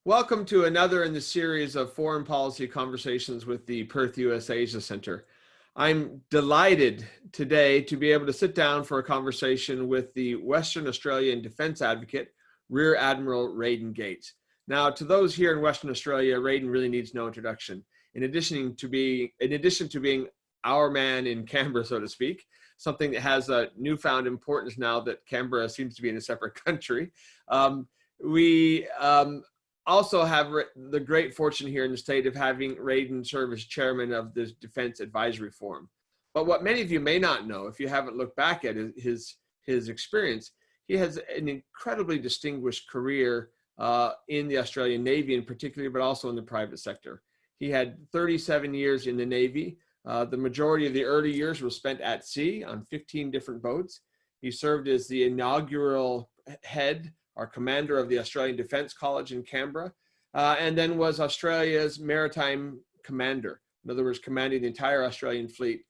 Welcome to another in the series of foreign policy conversations with the Perth US Asia Center. I'm delighted today to be able to sit down for a conversation with the Western Australian defense advocate, Rear Admiral Raydon Gates. Now, to those here in Western Australia, Raydon really needs no introduction. In addition to being our man in Canberra, so to speak, something that has a newfound importance now that Canberra seems to be in a separate country, we also have the great fortune here in the state of having Raydon serve as chairman of the Defense Advisory Forum. But what many of you may not know, if you haven't looked back at his experience, he has an incredibly distinguished career in the Australian Navy in particular, but also in the private sector. He had 37 years in the Navy. The majority of the early years were spent at sea on 15 different boats. He served as the inaugural head or commander of the Australian Defence College in Canberra, and then was Australia's maritime commander. In other words, commanding the entire Australian fleet,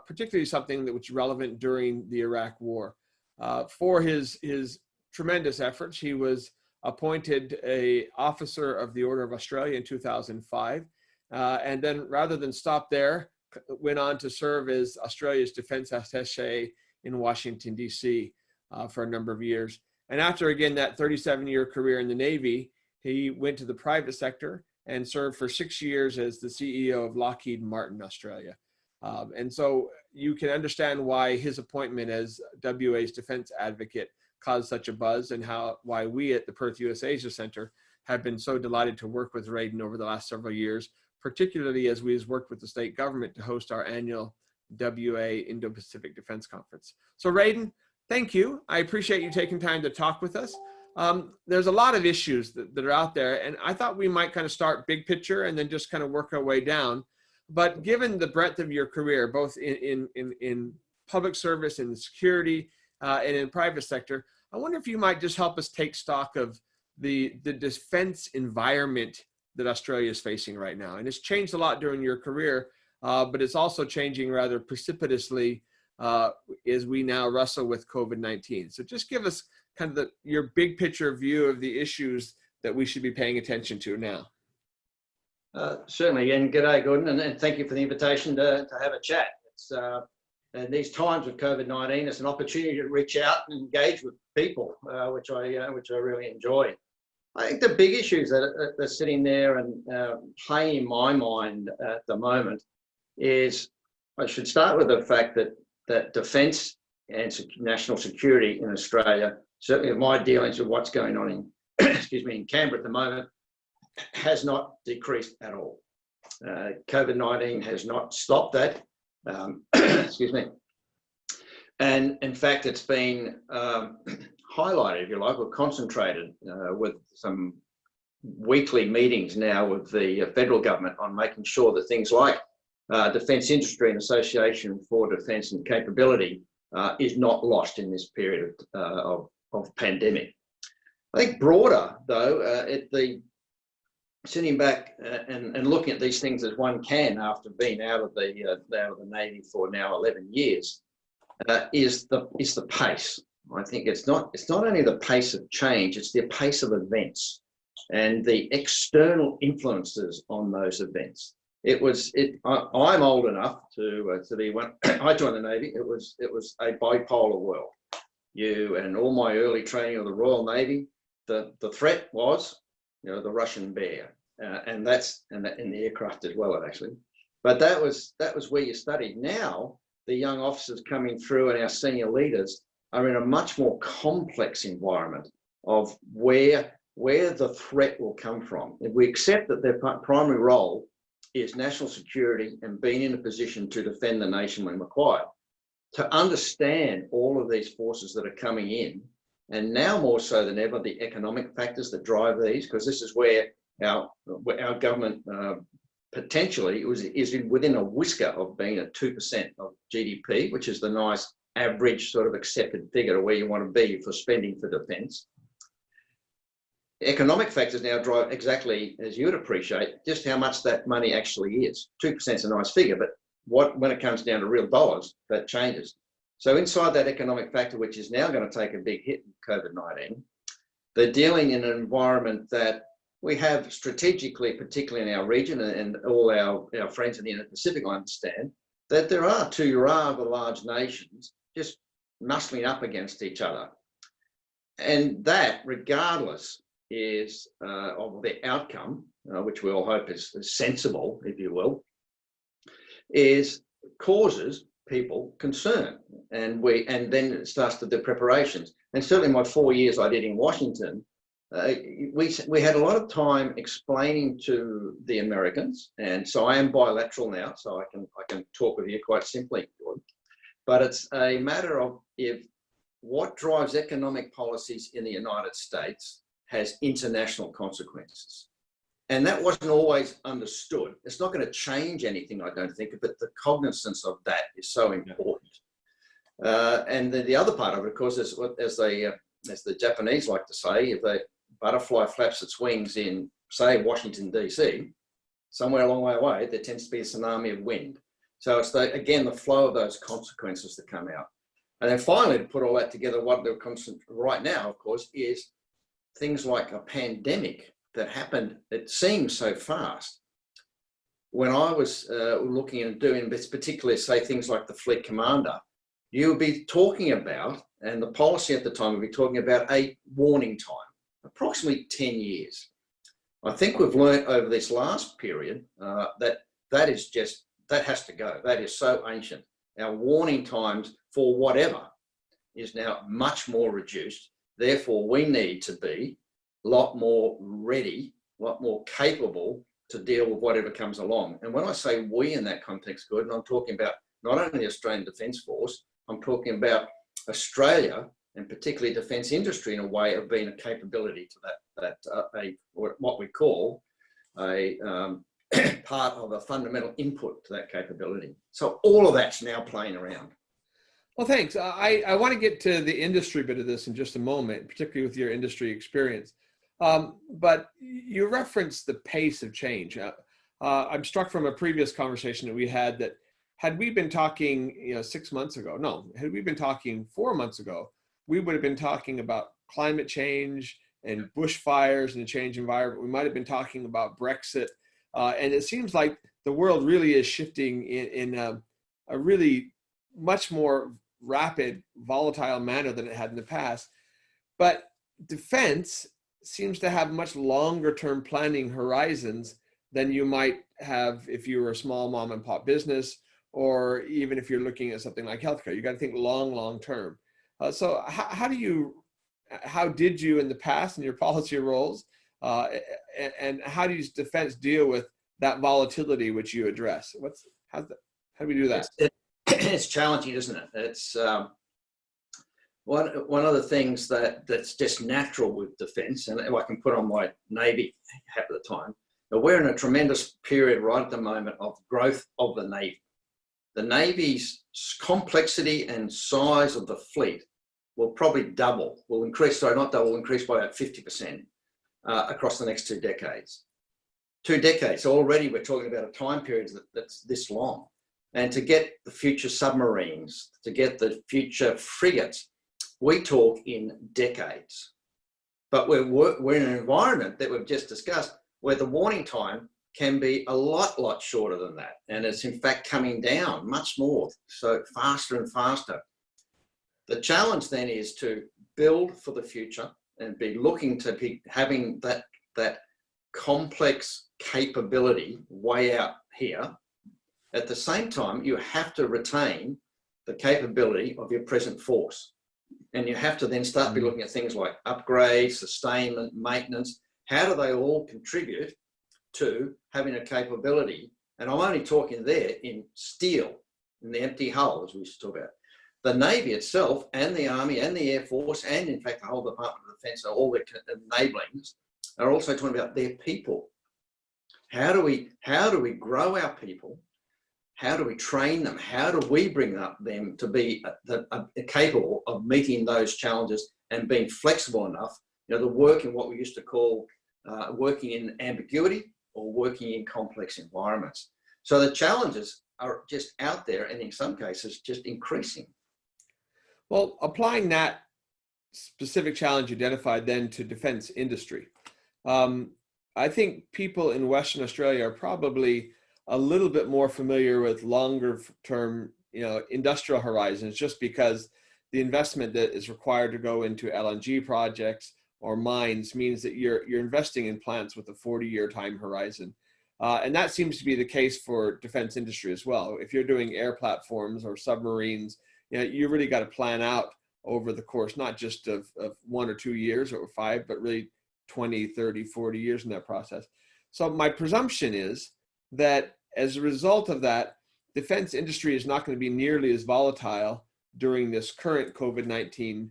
particularly something that was relevant during the Iraq War. For his tremendous efforts, he was appointed an officer of the Order of Australia in 2005, and then rather than stop there, went on to serve as Australia's defense attaché in Washington, D.C. For a number of years. And after, again, that 37-year career in the Navy, he went to the private sector and served for 6 years as the CEO of Lockheed Martin, Australia. And so you can understand why his appointment as WA's defense advocate caused such a buzz, and why we at the Perth US Asia Center have been so delighted to work with Raydon over the last several years, particularly as we have worked with the state government to host our annual WA Indo-Pacific Defense Conference. So Raydon, thank you. I appreciate you taking time to talk with us. There's a lot of issues that are out there, and I thought we might kind of start big picture and then just kind of work our way down. But given the breadth of your career, both in public service, in security, and in private sector, I wonder if you might just help us take stock of the defense environment that Australia is facing right now. And it's changed a lot during your career, but it's also changing rather precipitously as we now wrestle with COVID-19. So just give us kind of your big picture view of the issues that we should be paying attention to now. Certainly, and g'day, Gordon, and thank you for the invitation to have a chat. It's in these times of COVID-19, it's an opportunity to reach out and engage with people, which I really enjoy. I think the big issues that are sitting there and playing in my mind at the moment is, I should start with the fact that defence and national security in Australia, certainly of my dealings with what's going on in, in Canberra at the moment, has not decreased at all. COVID-19 has not stopped that, and in fact, it's been highlighted, if you like, or concentrated with some weekly meetings now with the federal government on making sure that things like Defence Industry and Association for Defence and Capability is not lost in this period of pandemic. I think broader, though, sitting back and looking at these things as one can after being out of the Navy for now 11 years, is the pace. I think it's not only the pace of change, it's the pace of events and the external influences on those events. I'm old enough to be, when I joined the Navy, it was a bipolar world. And all my early training of the Royal Navy, the threat was, the Russian bear, and in the aircraft as well, actually. But that was where you studied. Now the young officers coming through and our senior leaders are in a much more complex environment of where the threat will come from. If we accept that their primary role is national security and being in a position to defend the nation when required, to understand all of these forces that are coming in, and now more so than ever, the economic factors that drive these, because this is where our government potentially is within a whisker of being at 2% of GDP, which is the nice average sort of accepted figure of where you want to be for spending for defence. Economic factors now drive, exactly as you would appreciate, just how much that money actually is. 2% is a nice figure, but when it comes down to real dollars, that changes. So inside that economic factor, which is now going to take a big hit in COVID-19, they're dealing in an environment that we have strategically, particularly in our region and all our friends in the Indo-Pacific, I understand, that there are two rather large nations just muscling up against each other. And that, regardless is of the outcome, which we all hope is sensible, if you will, causes people concern. And then it starts to the preparations. And certainly my 4 years I did in Washington, we had a lot of time explaining to the Americans, and so I am bilateral now, so I can talk with you quite simply, but it's a matter of if what drives economic policies in the United States has international consequences. And that wasn't always understood. It's not going to change anything, I don't think, but the cognizance of that is so important. And then the other part of it, of course, is as the Japanese like to say, if a butterfly flaps its wings in, say, Washington, DC, somewhere a long way away, there tends to be a tsunami of wind. So it's, again, the flow of those consequences that come out. And then finally, to put all that together, what they're constant right now, of course, is things like a pandemic that happened, it seems so fast. When I was looking and doing this, particularly say things like the Fleet Commander, you would be talking about, and the policy at the time would be talking about a warning time, approximately 10 years. I think we've learned over this last period that has to go. That is so ancient. Our warning times for whatever is now much more reduced. Therefore, we need to be a lot more ready, a lot more capable to deal with whatever comes along. And when I say we in that context, Gordon, I'm talking about not only the Australian Defence Force, I'm talking about Australia and particularly defence industry in a way of being a capability to what we call a part of a fundamental input to that capability. So all of that's now playing around. Well, thanks. I want to get to the industry bit of this in just a moment, particularly with your industry experience. But you referenced the pace of change. I'm struck from a previous conversation that we had that had we been talking, 6 months ago, had we been talking 4 months ago, we would have been talking about climate change and bushfires and the change environment. We might have been talking about Brexit. And it seems like the world really is shifting in a really much more rapid, volatile manner than it had in the past. But defense seems to have much longer term planning horizons than you might have if you were a small mom and pop business, or even if you're looking at something like healthcare. You got to think long term. So how did you in the past in your policy roles, and how does defense deal with that volatility which you address? How do we do that? It's challenging, isn't it? It's one of the things that's just natural with defence, and I can put on my Navy hat at the time. But we're in a tremendous period right at the moment of growth of the Navy. The Navy's complexity and size of the fleet will probably increase by about 50% across the next 2 decades. 2 decades, already we're talking about a time period that's this long. And to get the future submarines, to get the future frigates, we talk in decades. But we're in an environment that we've just discussed where the warning time can be a lot shorter than that. And it's in fact coming down much more, so faster and faster. The challenge then is to build for the future and be looking to be having that complex capability way out here. At the same time, you have to retain the capability of your present force. And you have to then start be looking at things like upgrades, sustainment, maintenance. How do they all contribute to having a capability? And I'm only talking there in steel, in the empty hull, as we used to talk about. The Navy itself and the Army and the Air Force and in fact the whole Department of Defence, all the enablings, are also talking about their people. How do we grow our people? How do we train them? How do we bring up them to be capable of meeting those challenges and being flexible enough, to work in what we used to call working in ambiguity or working in complex environments. So the challenges are just out there and in some cases just increasing. Well, applying that specific challenge identified then to defense industry, I think people in Western Australia are probably a little bit more familiar with longer term, industrial horizons, just because the investment that is required to go into LNG projects or mines means that you're investing in plants with a 40-year time horizon. And that seems to be the case for defense industry as well. If you're doing air platforms or submarines, you really got to plan out over the course, not just of 1 or 2 years or 5, but really 20, 30, 40 years in that process. So my presumption is that as a result of that, defense industry is not going to be nearly as volatile during this current COVID-19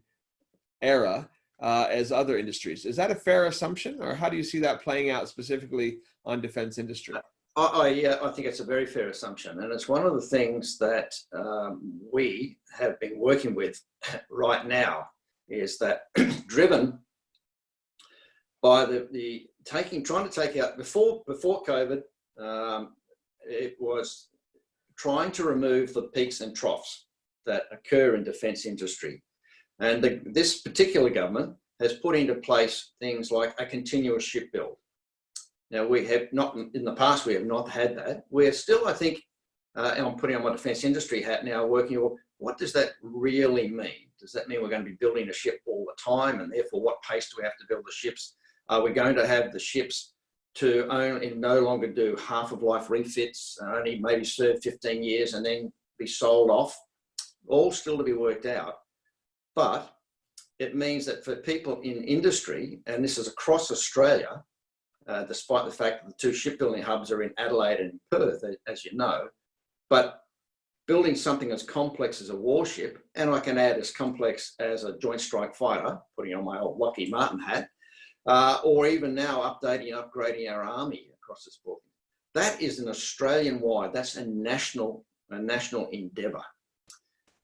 era as other industries. Is that a fair assumption, or how do you see that playing out specifically on defense industry? I think it's a very fair assumption, and it's one of the things that we have been working with right now, is that driven by trying to take out, before COVID, it was trying to remove the peaks and troughs that occur in defence industry. And this particular government has put into place things like a continuous ship build. Now, we have not, in the past, we have not had that. We're still, I think, and I'm putting on my defence industry hat now, working on what does that really mean? Does that mean we're going to be building a ship all the time, and therefore what pace do we have to build the ships? Are we going to have the ships to only no longer do half of life refits, only maybe serve 15 years and then be sold off? All still to be worked out. But it means that for people in industry, and this is across Australia, despite the fact that the 2 shipbuilding hubs are in Adelaide and Perth, as you know, but building something as complex as a warship, and I can add as complex as a joint strike fighter, putting on my old Lockheed Martin hat, or even now updating and upgrading our army across this board. That is an Australian-wide, that's a national endeavour.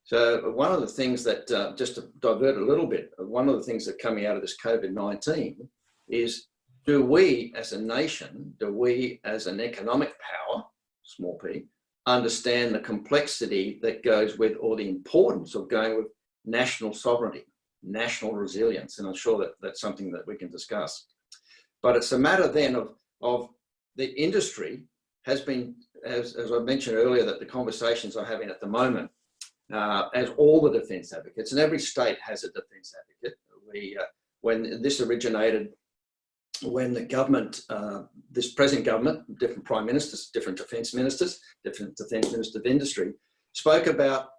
So one of the things that, just to divert a little bit, one of the things that coming out of this COVID-19 is, do we as a nation, do we as an economic power, small p, understand the complexity that goes with, or the importance of going with national sovereignty, national resilience? And I'm sure that that's something that we can discuss. But it's a matter then of the industry has been, as I mentioned earlier, that the conversations I'm having at the moment, as all the defence advocates, and every state has a defence advocate. When this originated, when the government, this present government, different prime ministers, different defence ministers, different defence minister of industry, spoke about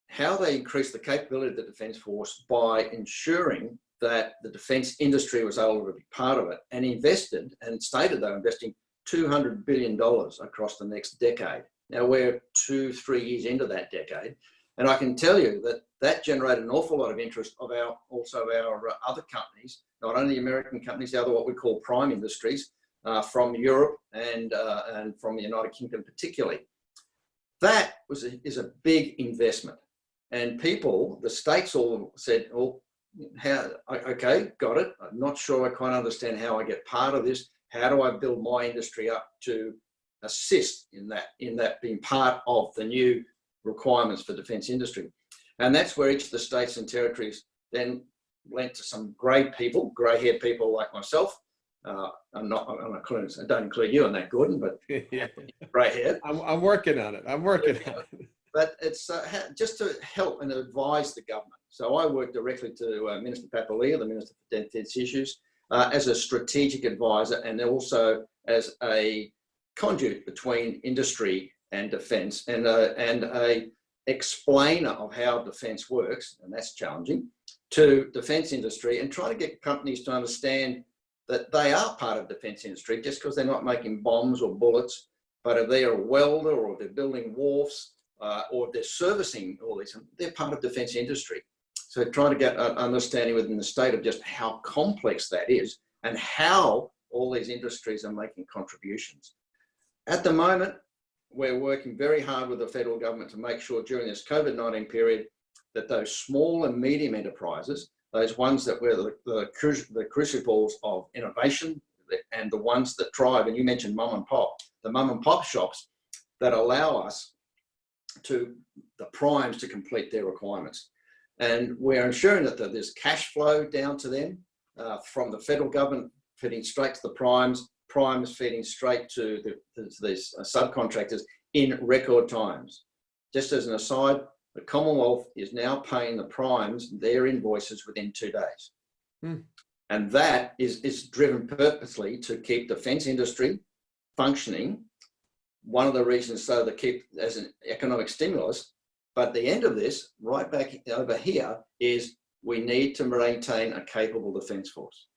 how they increased the capability of the Defence Force by ensuring that the defence industry was able to be part of it, and invested, and stated they were investing $200 billion across the next decade. Now we're 2-3 years into that decade, and I can tell you that that generated an awful lot of interest of our other companies, not only American companies, the other what we call prime industries, from Europe and from the United Kingdom particularly. That is a big investment. And people, the states all said, oh, okay, got it. I'm not sure I quite understand how I get part of this. How do I build my industry up to assist in that being part of the new requirements for defence industry? And that's where each of the states and territories then lent to some great people, grey-haired people like myself. I don't include you in that, Gordon, but yeah. Grey-haired. I'm working on it. I'm working on it. But it's just to help and advise the government. So I work directly to Minister Papalia, the Minister for Defence Issues, as a strategic advisor, and also as a conduit between industry and defence, and a explainer of how defence works, and that's challenging, to defence industry, and try to get companies to understand that they are part of defence industry just because they're not making bombs or bullets, but if they're a welder or if they're building wharfs or if they're servicing all these, they're part of defence industry. So trying to get an understanding within the state of just how complex that is and how all these industries are making contributions. At the moment, we're working very hard with the federal government to make sure during this COVID-19 period that those small and medium enterprises, those ones that were the crucibles of innovation and the ones that thrive, and you mentioned mum and pop, the mum and pop shops that allow us to, the primes, to complete their requirements. And we're ensuring that there's cash flow down to them from the federal government, fitting straight to the primes primes feeding straight to these subcontractors in record times. Just as an aside, the Commonwealth is now paying the primes their invoices within 2 days. And that is driven purposely to keep defence industry functioning. One of the reasons so to keep as an economic stimulus. But the end of this, right back over here, is we need to maintain a capable defence force.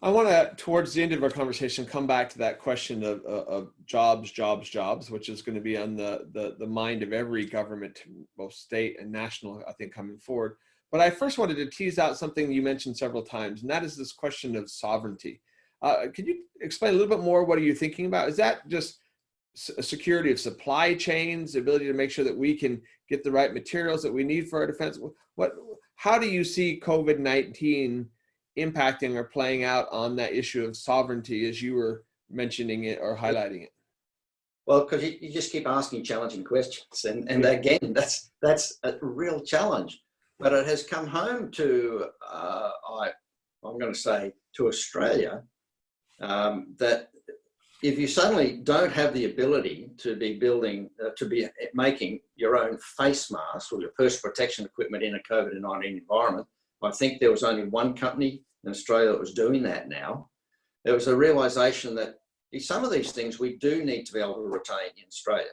I want to, towards the end of our conversation, come back to that question of jobs, which is going to be on the mind of every government, both state and national, I think, coming forward. But I first wanted to tease out something you mentioned several times, and that is this question of sovereignty. Could you explain a little bit more? What are you thinking about? Is that just security of supply chains, the ability to make sure that we can get the right materials that we need for our defense? How do you see COVID-19 impacting or playing out on that issue of sovereignty as you were mentioning it or highlighting it? Well, because you just keep asking challenging questions, and again, that's a real challenge. But it has come home to, I'm going to say, to Australia, that if you suddenly don't have the ability to be building, to be making your own face masks or your personal protection equipment in a COVID-19 environment, I think there was only one company in Australia that was doing that now. There was a realisation that some of these things we do need to be able to retain in Australia.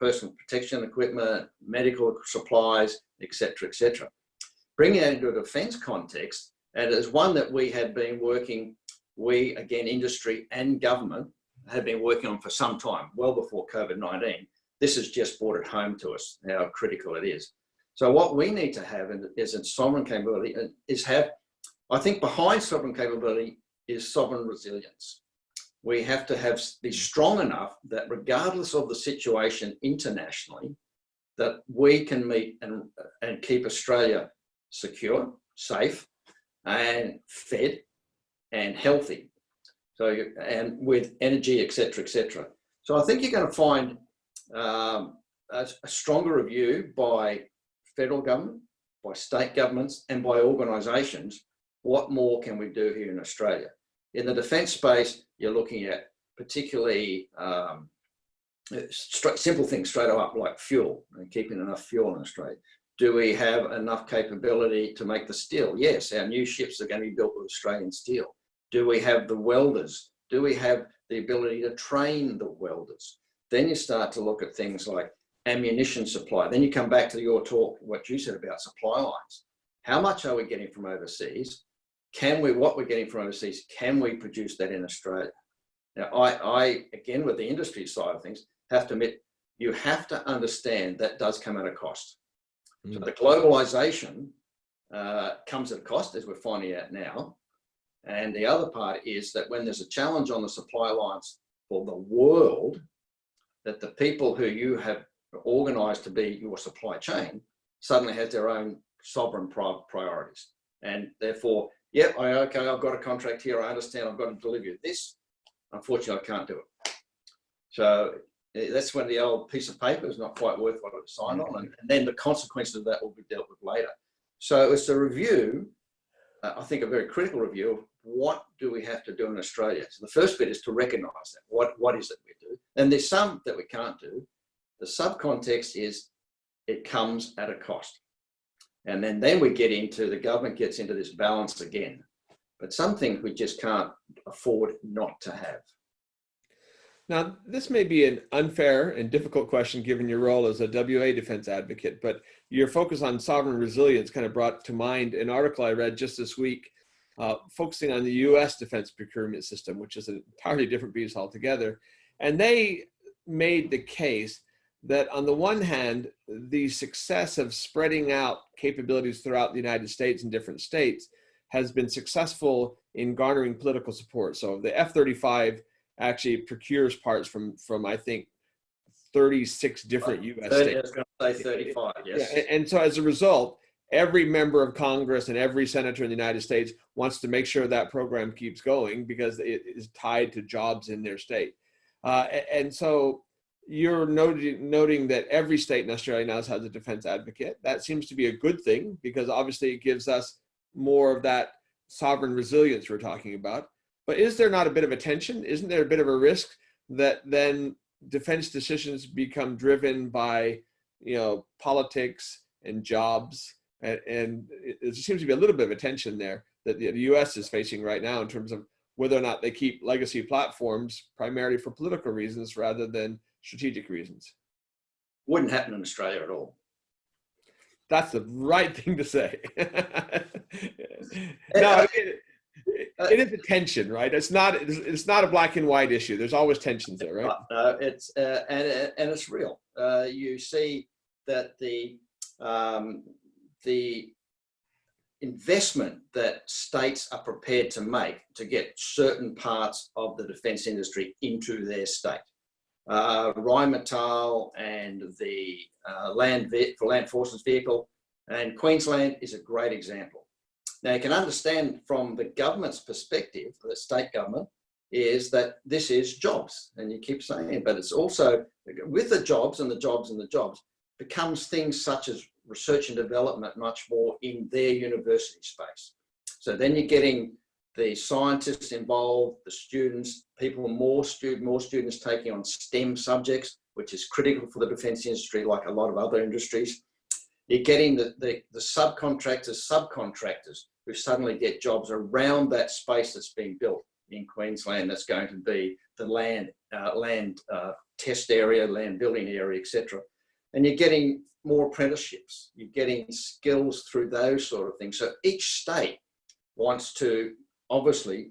Personal protection equipment, medical supplies, etc., etc. Bringing that into a defence context, and as one that we had been working, we, again, industry and government, had been working on for some time, well before COVID-19, this has just brought it home to us, how critical it is. So what we need to have is a sovereign capability, is have, I think behind sovereign capability is sovereign resilience. We have to be strong enough that regardless of the situation internationally, that we can meet and keep Australia secure, safe, and fed, and healthy. So, and with energy, etc., etc. So I think you're going to find a stronger review by federal government, by state governments, and by organisations. What more can we do here in Australia? In the defence space, you're looking at particularly simple things straight up, like fuel and keeping enough fuel in Australia. Do we have enough capability to make the steel? Yes, our new ships are going to be built with Australian steel. Do we have the welders? Do we have the ability to train the welders? Then you start to look at things like ammunition supply. Then you come back to your talk, what you said about supply lines. How much are we getting from overseas? What we're getting from overseas, can we produce that in Australia? Now, I again, with the industry side of things, have to admit, you have to understand that does come at a cost. So the globalization comes at a cost, as we're finding out now. And the other part is that when there's a challenge on the supply lines for the world, that the people who you have organized to be your supply chain suddenly has their own sovereign priorities. And therefore, yeah, okay, I've got a contract here, I understand I've got to deliver you this. Unfortunately, I can't do it. So that's when the old piece of paper is not quite worth what it was signed on, and then the consequences of that will be dealt with later. So it's a review, I think a very critical review of what do we have to do in Australia. So the first bit is to recognise that. What is it we do? And there's some that we can't do. The subcontext is it comes at a cost. And then we get into, the government gets into this balance again. But some things we just can't afford not to have. Now, this may be an unfair and difficult question given your role as a WA defense advocate, but your focus on sovereign resilience kind of brought to mind an article I read just this week focusing on the US defense procurement system, which is an entirely different beast altogether. And they made the case that on the one hand, the success of spreading out capabilities throughout the United States and different states has been successful in garnering political support. So the F-35 actually procures parts from I think 36 different U.S. states. I was going to say 35, yes. Yeah, and so as a result, every member of Congress and every senator in the United States wants to make sure that program keeps going because it is tied to jobs in their state. And so you're noting that every state in Australia now has a defense advocate. That seems to be a good thing because obviously it gives us more of that sovereign resilience we're talking about. But is there not a bit of a tension? Isn't there a bit of a risk that then defense decisions become driven by, politics and jobs? And it seems to be a little bit of a tension there that the U.S. is facing right now in terms of whether or not they keep legacy platforms primarily for political reasons rather than strategic reasons. Wouldn't happen in Australia at all. That's the right thing to say. No, it is a tension, right? It's not a black and white issue. There's always tensions there, right? It's and it's real. You see that the investment that states are prepared to make to get certain parts of the defence industry into their state. Rheinmetall and the land forces vehicle, and Queensland is a great example. Now you can understand from the government's perspective, the state government, is that this is jobs, and you keep saying it, but it's also with the jobs and the jobs and the jobs becomes things such as research and development much more in their university space. So then you're getting the scientists involved, the students, more students taking on STEM subjects, which is critical for the defence industry, like a lot of other industries. You're getting the subcontractors who suddenly get jobs around that space that's being built in Queensland. That's going to be the land test area, land building area, etc. And you're getting more apprenticeships. You're getting skills through those sort of things. So each state wants to obviously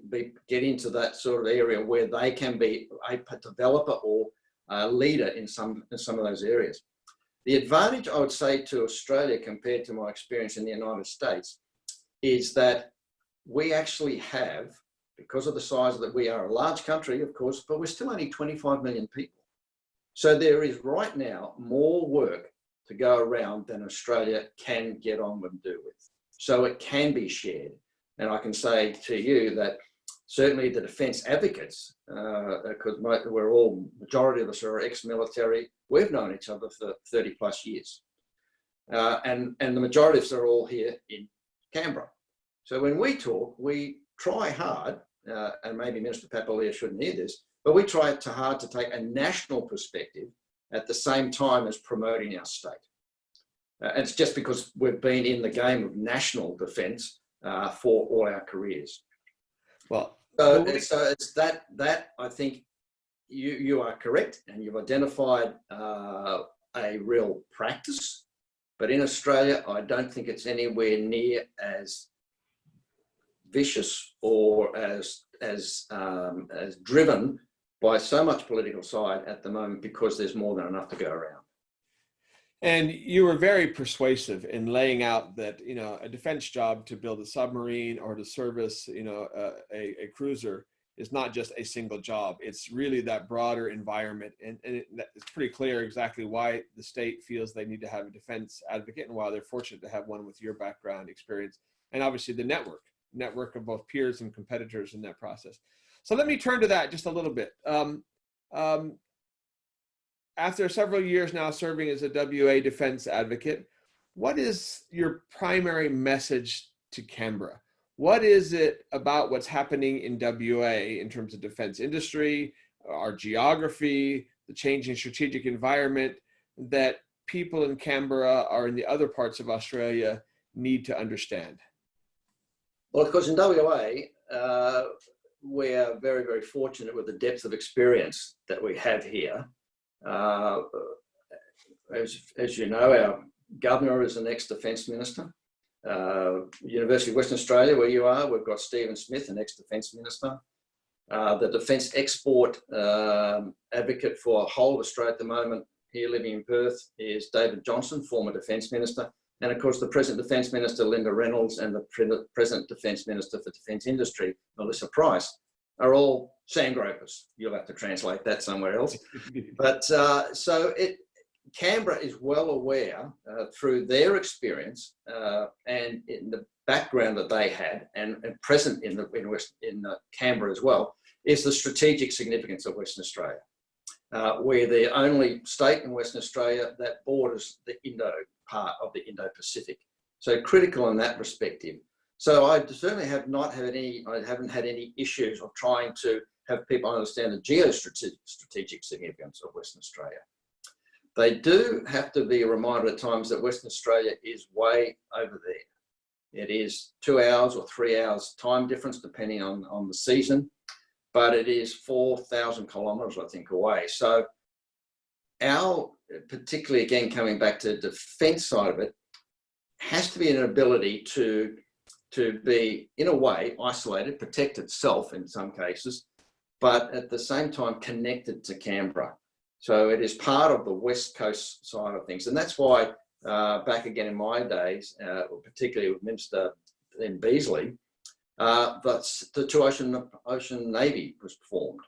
get into that sort of area where they can be a developer or a leader in some of those areas. The advantage, I would say, to Australia compared to my experience in the United States is that we actually have, because of the size that we are a large country, of course, but we're still only 25 million people. So there is right now more work to go around than Australia can get on and do with. So it can be shared. And I can say to you that certainly the defence advocates, because majority of us are ex-military, we've known each other for 30 plus years. And the majority of us are all here in Canberra. So when we talk, we try hard, and maybe Minister Papalia shouldn't hear this, but we try hard to take a national perspective at the same time as promoting our state. It's just because we've been in the game of national defence for all our careers. Well, so it's that I think you are correct, and you've identified a real practice. But in Australia, I don't think it's anywhere near as vicious or as driven by so much political side at the moment, because there's more than enough to go around. And you were very persuasive in laying out that, a defense job to build a submarine or to service, a cruiser is not just a single job. It's really that broader environment. And it's pretty clear exactly why the state feels they need to have a defense advocate and why they're fortunate to have one with your background experience. And obviously the network of both peers and competitors in that process. So let me turn to that just a little bit. After several years now serving as a WA defense advocate, what is your primary message to Canberra? What is it about what's happening in WA in terms of defense industry, our geography, the changing strategic environment that people in Canberra or in the other parts of Australia need to understand? Well, of course, in WA, we are very, very fortunate with the depth of experience that we have here. As you know, our governor is an ex-defence minister. University of Western Australia, where you are, we've got Stephen Smith, an ex-defence minister. The defence export advocate for the whole of Australia at the moment, here living in Perth, is David Johnson, former defence minister. And of course, the present defence minister, Linda Reynolds, and the present defence minister for defence industry, Melissa Price, are all sandgropers. You'll have to translate that somewhere else. But Canberra is well aware through their experience and in the background that they had, and present in Canberra as well, is the strategic significance of Western Australia. We're the only state in Western Australia that borders the Indo part of the Indo-Pacific. So critical in that perspective. So I certainly have not had any, I haven't had any issues of trying to have people understand the geostrategic significance of Western Australia. They do have to be reminded at times that Western Australia is way over there. It is 2 hours or 3 hours time difference, depending on the season, but it is 4,000 kilometres, I think, away. So our, particularly again, coming back to the defence side of it, has to be an ability to be, in a way, isolated, protect itself in some cases, but at the same time connected to Canberra. So it is part of the West Coast side of things. And that's why back again in my days, particularly with Minister then Beasley, the Two Ocean Navy was formed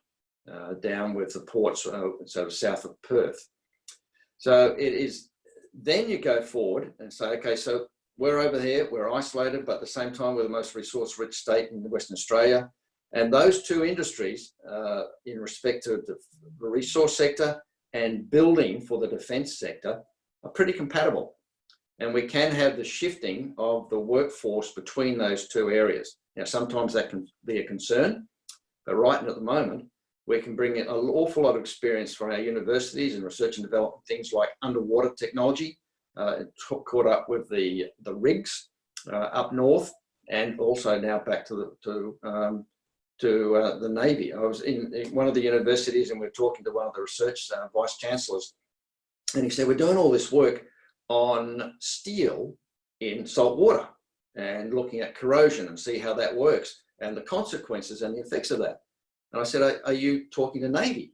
down with the ports so south of Perth. So it is, then you go forward and say, okay, so we're over here, we're isolated, but at the same time, we're the most resource-rich state in Western Australia. And those two industries, in respect to the resource sector and building for the defence sector, are pretty compatible. And we can have the shifting of the workforce between those two areas. Now, sometimes that can be a concern, but right at the moment, we can bring in an awful lot of experience from our universities and research and development, things like underwater technology, caught up with the rigs up north, and also now back to the Navy. I was in one of the universities and we're talking to one of the research vice chancellors, and he said, we're doing all this work on steel in salt water and looking at corrosion and see how that works and the consequences and the effects of that. And I said, are you talking to Navy?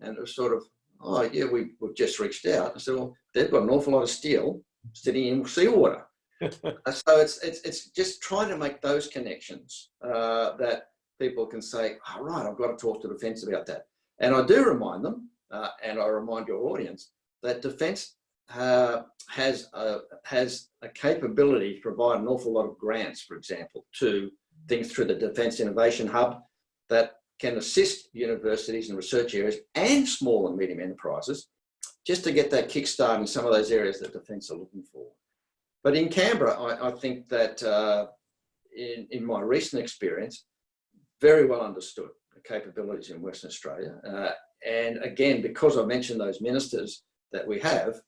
And it was sort of, oh yeah, we've just reached out. I said, well, they've got an awful lot of steel sitting in seawater. So it's just trying to make those connections that people can say, oh, right, I've got to talk to Defence about that. And I do remind them, and I remind your audience, that Defence has a capability to provide an awful lot of grants, for example, to things through the Defence Innovation Hub that can assist universities and research areas and small and medium enterprises just to get that kickstart in some of those areas that Defence are looking for. But in Canberra, I think that in my recent experience, very well understood the capabilities in Western Australia. And again, because I mentioned those ministers that we have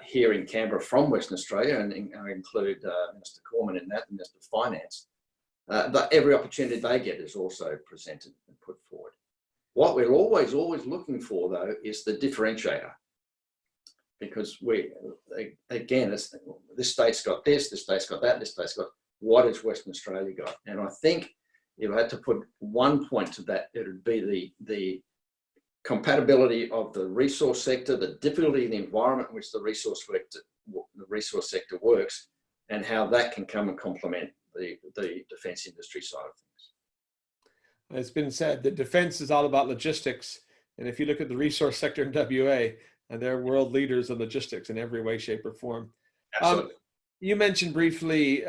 here in Canberra from Western Australia, and I include Minister Cormann in that, Minister of Finance, but every opportunity they get is also presented and put forward. What we're always looking for, though, is the differentiator. Because again, this state's got this state's got that, this state's got, what has Western Australia got? And I think if I had to put one point to that, it would be the compatibility of the resource sector, the difficulty in the environment in which the resource sector works, and how that can come and complement the defence industry side of things. It's been said that defence is all about logistics. And if you look at the resource sector in WA, and they're world leaders in logistics in every way, shape, or form. Absolutely. You mentioned briefly,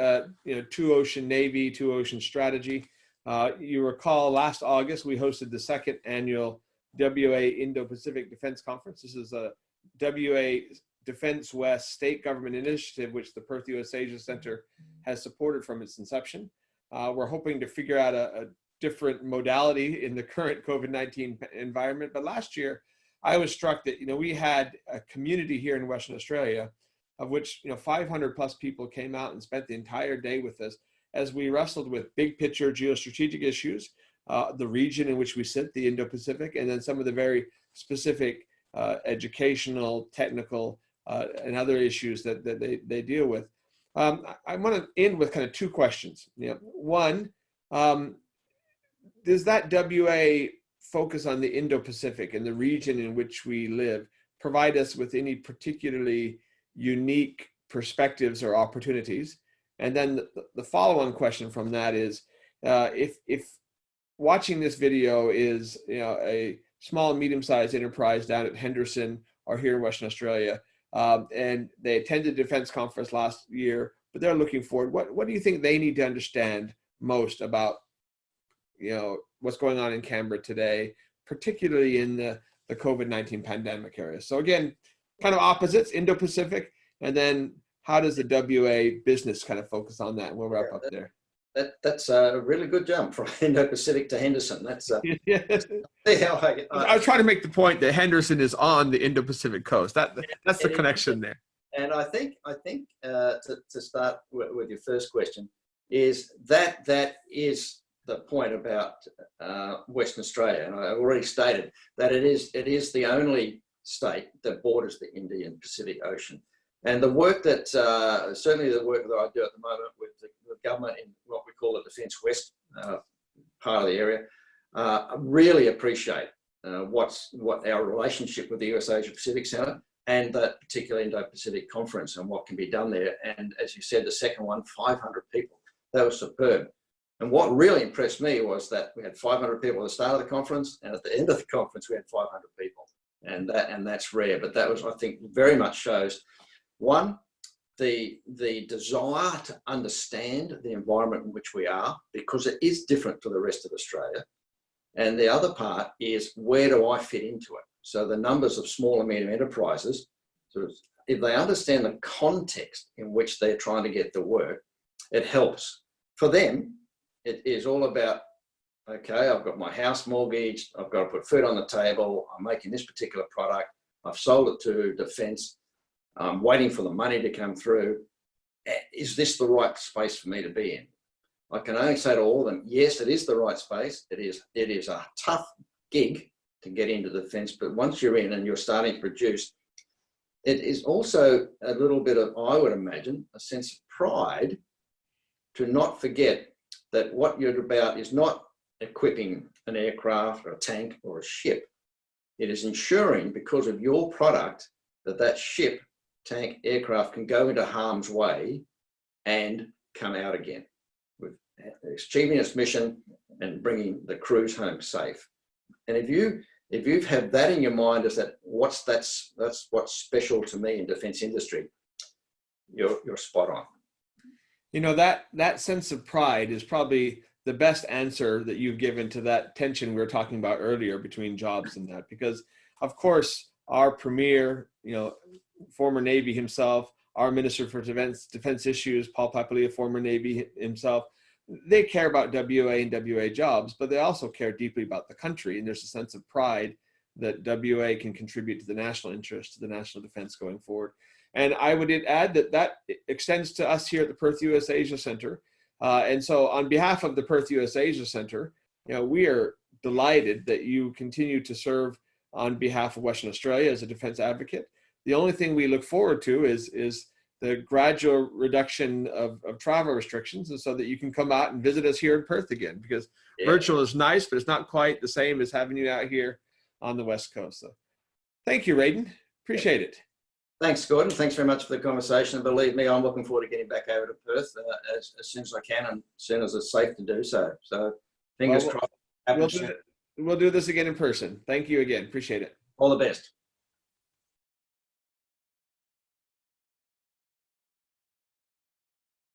Two Ocean Navy, Two Ocean Strategy. You recall last August, we hosted the second annual WA Indo-Pacific Defense Conference. This is a WA Defense West state government initiative, which the Perth US Asia Center has supported from its inception. We're hoping to figure out a different modality in the current COVID-19 environment. But last year, I was struck that, we had a community here in Western Australia of which, 500 plus people came out and spent the entire day with us as we wrestled with big picture geostrategic issues, the region in which we sit, the Indo-Pacific, and then some of the very specific educational, technical, and other issues that they deal with. I want to end with kind of two questions. One, does that WA focus on the Indo-Pacific and the region in which we live provide us with any particularly unique perspectives or opportunities? And then the follow-on question from that is, if watching this video is a small and medium-sized enterprise down at Henderson or here in Western Australia, and they attended the defense conference last year, but they're looking forward, what do you think they need to understand most about what's going on in Canberra today, particularly in the COVID-19 pandemic area? So again, kind of opposites, Indo-Pacific, and then how does the WA business kind of focus on that? And we'll wrap up there. That's a really good jump from Indo-Pacific to Henderson. That's Yes. how I was trying to make the point that Henderson is on the Indo-Pacific coast. That's the connection there. And I think to start with your first question is that is the point about Western Australia, and I already stated that it is the only state that borders the Indian Pacific Ocean. And the work that certainly the work that I do at the moment with the government in what we call the Defense West part of the area, I really appreciate what our relationship with the US Asia Pacific Centre and that particular Indo-Pacific Conference and what can be done there. And as you said, the second one, 500 people. That was superb. And what really impressed me was that we had 500 people at the start of the conference, and at the end of the conference, we had 500 people. And that's rare. But that was, I think, very much shows, one, the desire to understand the environment in which we are, because it is different to the rest of Australia. And the other part is, where do I fit into it? So the numbers of small and medium enterprises, sort of, if they understand the context in which they're trying to get the work, it helps. For them, it is all about, okay, I've got my house mortgaged, I've got to put food on the table, I'm making this particular product, I've sold it to Defense, I'm waiting for the money to come through. Is this the right space for me to be in? I can only say to all of them, yes, it is the right space. It is a tough gig to get into Defense, but once you're in and you're starting to produce, it is also a little bit of, I would imagine, a sense of pride to not forget that what you're about is not equipping an aircraft or a tank or a ship. It is ensuring, because of your product, that ship, tank, aircraft can go into harm's way and come out again, with achieving its mission and bringing the crews home safe. And if you have that in your mind, as that's what's special to me in defense industry, you're spot on. You know, that sense of pride is probably the best answer that you've given to that tension we were talking about earlier between jobs and that, because of course our premier, former Navy himself, our Minister for Defense Issues, Paul Papalia, former Navy himself, they care about WA and WA jobs, but they also care deeply about the country. And there's a sense of pride that WA can contribute to the national interest, to the national defense going forward. And I would add that extends to us here at the Perth US Asia Center. And so on behalf of the Perth US Asia Center, we are delighted that you continue to serve on behalf of Western Australia as a defense advocate. The only thing we look forward to is the gradual reduction of travel restrictions, and so that you can come out and visit us here in Perth again, because virtual is nice, but it's not quite the same as having you out here on the West Coast. So thank you, Raydon. Appreciate it. Thanks, Gordon. Thanks very much for the conversation. Believe me, I'm looking forward to getting back over to Perth as soon as I can, and as soon as it's safe to do so. So fingers crossed. We'll do this again in person. Thank you again. Appreciate it. All the best.